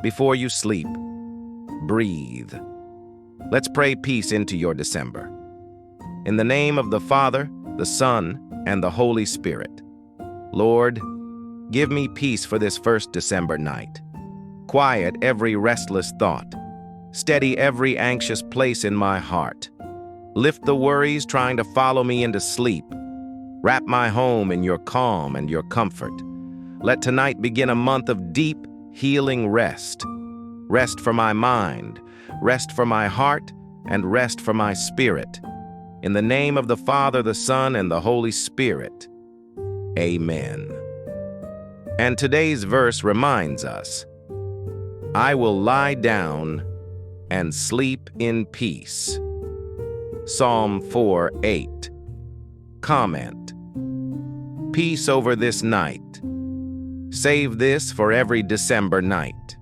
Before you sleep, breathe. Let's pray peace into your December. In the name of the Father, the Son, and the Holy Spirit. Lord, give me peace for this first December night. Quiet every restless thought. Steady every anxious place in my heart. Lift the worries trying to follow me into sleep. Wrap my home in your calm and your comfort. Let tonight begin a month of deep, healing rest. Rest for my mind, rest for my heart, and rest for my spirit. In the name of the Father, the Son, and the Holy Spirit. Amen. And today's verse reminds us, I will lie down and sleep in peace. Psalm 4:8. Comment. Peace over this night. Save this for every December night.